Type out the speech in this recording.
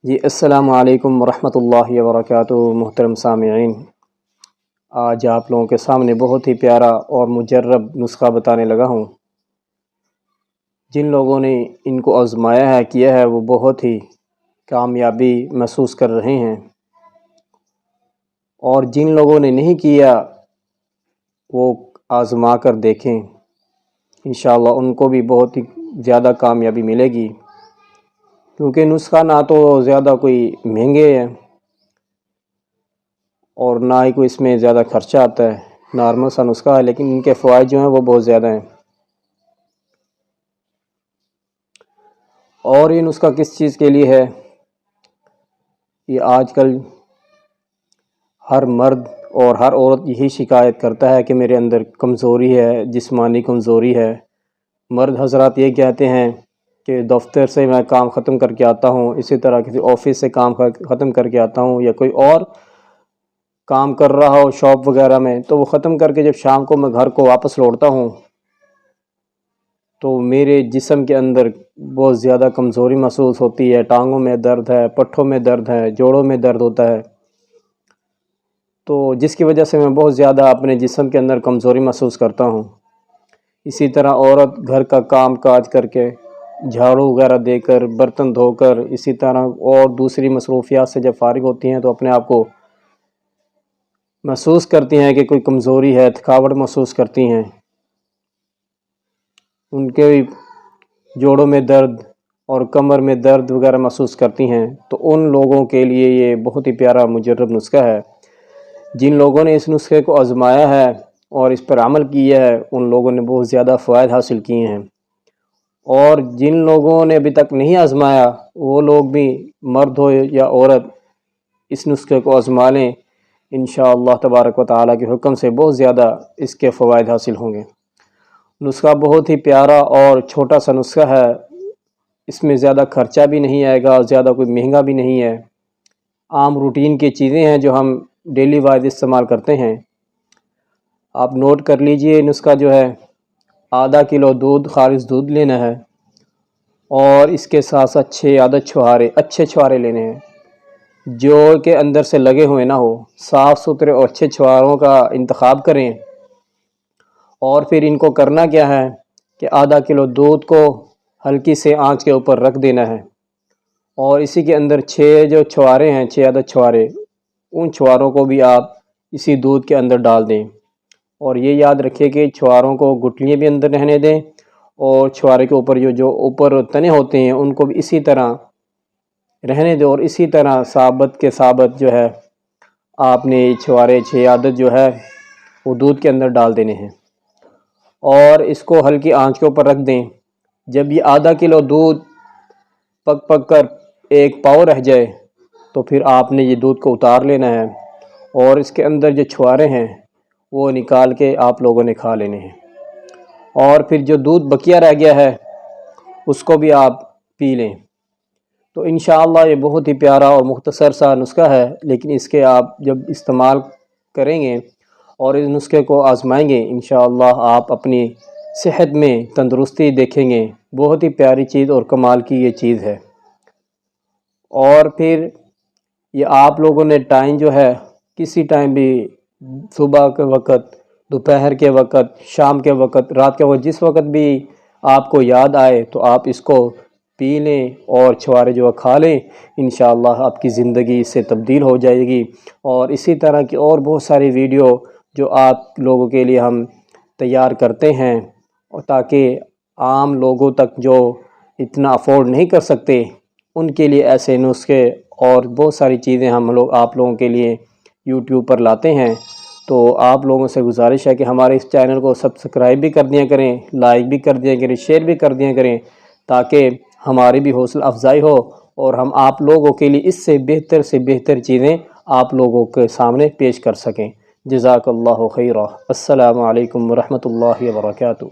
جی السلام علیکم ورحمۃ اللہ وبرکاتہ۔ محترم سامعین، آج آپ لوگوں کے سامنے بہت ہی پیارا اور مجرب نسخہ بتانے لگا ہوں۔ جن لوگوں نے ان کو آزمایا ہے کیا ہے وہ بہت ہی کامیابی محسوس کر رہے ہیں، اور جن لوگوں نے نہیں کیا وہ آزما کر دیکھیں، انشاءاللہ ان کو بھی بہت ہی زیادہ کامیابی ملے گی، کیونکہ نسخہ نہ تو زیادہ کوئی مہنگے ہے اور نہ ہی کوئی اس میں زیادہ خرچہ آتا ہے، نارمل سا نسخہ ہے، لیکن ان کے فوائد جو ہیں وہ بہت زیادہ ہیں۔ اور یہ نسخہ کس چیز کے لیے ہے؟ یہ آج کل ہر مرد اور ہر عورت یہی شکایت کرتا ہے کہ میرے اندر کمزوری ہے، جسمانی کمزوری ہے۔ مرد حضرات یہ کہتے ہیں کہ دفتر سے میں کام ختم کر کے آتا ہوں، اسی طرح کسی آفس سے کام ختم کر کے آتا ہوں، یا کوئی اور کام کر رہا ہو شاپ وغیرہ میں، تو وہ ختم کر کے جب شام کو میں گھر کو واپس لوٹتا ہوں تو میرے جسم کے اندر بہت زیادہ کمزوری محسوس ہوتی ہے، ٹانگوں میں درد ہے، پٹھوں میں درد ہے، جوڑوں میں درد ہوتا ہے، تو جس کی وجہ سے میں بہت زیادہ اپنے جسم کے اندر کمزوری محسوس کرتا ہوں۔ اسی طرح عورت گھر کا کام کاج کر کے، جھاڑو وغیرہ دے کر، برتن دھو کر، اسی طرح اور دوسری مصروفیات سے جب فارغ ہوتی ہیں تو اپنے آپ کو محسوس کرتی ہیں کہ کوئی کمزوری ہے، تھکاوٹ محسوس کرتی ہیں، ان کے جوڑوں میں درد اور کمر میں درد وغیرہ محسوس کرتی ہیں، تو ان لوگوں کے لیے یہ بہت ہی پیارا مجرب نسخہ ہے۔ جن لوگوں نے اس نسخے کو آزمایا ہے اور اس پر عمل کیا ہے ان لوگوں نے بہت زیادہ فوائد حاصل کیے ہیں، اور جن لوگوں نے ابھی تک نہیں آزمایا وہ لوگ بھی، مرد ہو یا عورت، اس نسخے کو آزما لیں، انشاءاللہ تبارک و تعالیٰ کے حکم سے بہت زیادہ اس کے فوائد حاصل ہوں گے۔ نسخہ بہت ہی پیارا اور چھوٹا سا نسخہ ہے، اس میں زیادہ خرچہ بھی نہیں آئے گا، زیادہ کوئی مہنگا بھی نہیں ہے، عام روٹین کی چیزیں ہیں جو ہم ڈیلی وائز استعمال کرتے ہیں۔ آپ نوٹ کر لیجئے، نسخہ جو ہے آدھا کلو دودھ، خالص دودھ لینا ہے، اور اس کے ساتھ ساتھ 6 عدد چھوارے، اچھے چھوارے لینے ہیں جو کہ اندر سے لگے ہوئے نہ ہو، صاف ستھرے اور اچھے چھواروں کا انتخاب کریں۔ اور پھر ان کو کرنا کیا ہے کہ آدھا کلو دودھ کو ہلکی سے آنچ کے اوپر رکھ دینا ہے، اور اسی کے اندر 6 جو چھوارے ہیں، 6 عدد چھوارے، ان چھواروں کو بھی آپ اسی دودھ کے اندر ڈال دیں، اور یہ یاد رکھیے کہ چھواروں کو گٹلیاں بھی اندر رہنے دیں، اور چھوارے کے اوپر جو اوپر تنے ہوتے ہیں ان کو بھی اسی طرح رہنے دیں، اور اسی طرح ثابت کے ثابت جو ہے آپ نے چھوارے 6 عدد جو ہے وہ دودھ کے اندر ڈال دینے ہیں، اور اس کو ہلکی آنچ کے اوپر رکھ دیں۔ جب یہ آدھا کلو دودھ پک پک کر 1 پاؤ رہ جائے تو پھر آپ نے یہ دودھ کو اتار لینا ہے، اور اس کے اندر جو چھوارے ہیں وہ نکال کے آپ لوگوں نے کھا لینے ہیں، اور پھر جو دودھ بقیہ رہ گیا ہے اس کو بھی آپ پی لیں۔ تو انشاءاللہ یہ بہت ہی پیارا اور مختصر سا نسخہ ہے، لیکن اس کے آپ جب استعمال کریں گے اور اس نسخے کو آزمائیں گے، انشاءاللہ آپ اپنی صحت میں تندرستی دیکھیں گے۔ بہت ہی پیاری چیز اور کمال کی یہ چیز ہے۔ اور پھر یہ آپ لوگوں نے ٹائم جو ہے کسی ٹائم بھی، صبح کے وقت، دوپہر کے وقت، شام کے وقت، رات کے وقت، جس وقت بھی آپ کو یاد آئے تو آپ اس کو پی لیں اور چھوارے جو کھا لیں، انشاءاللہ آپ کی زندگی اس سے تبدیل ہو جائے گی۔ اور اسی طرح کی اور بہت ساری ویڈیو جو آپ لوگوں کے لیے ہم تیار کرتے ہیں، اور تاکہ عام لوگوں تک جو اتنا افورڈ نہیں کر سکتے ان کے لیے ایسے نسخے اور بہت ساری چیزیں ہم لوگ آپ لوگوں کے لیے یوٹیوب پر لاتے ہیں۔ تو آپ لوگوں سے گزارش ہے کہ ہمارے اس چینل کو سبسکرائب بھی کر دیا کریں، لائک بھی کر دیا کریں، شیئر بھی کر دیا کریں، تاکہ ہماری بھی حوصلہ افزائی ہو اور ہم آپ لوگوں کے لیے اس سے بہتر چیزیں آپ لوگوں کے سامنے پیش کر سکیں۔ جزاک اللہ خیرہ۔ السلام علیکم ورحمۃ اللہ وبرکاتہ۔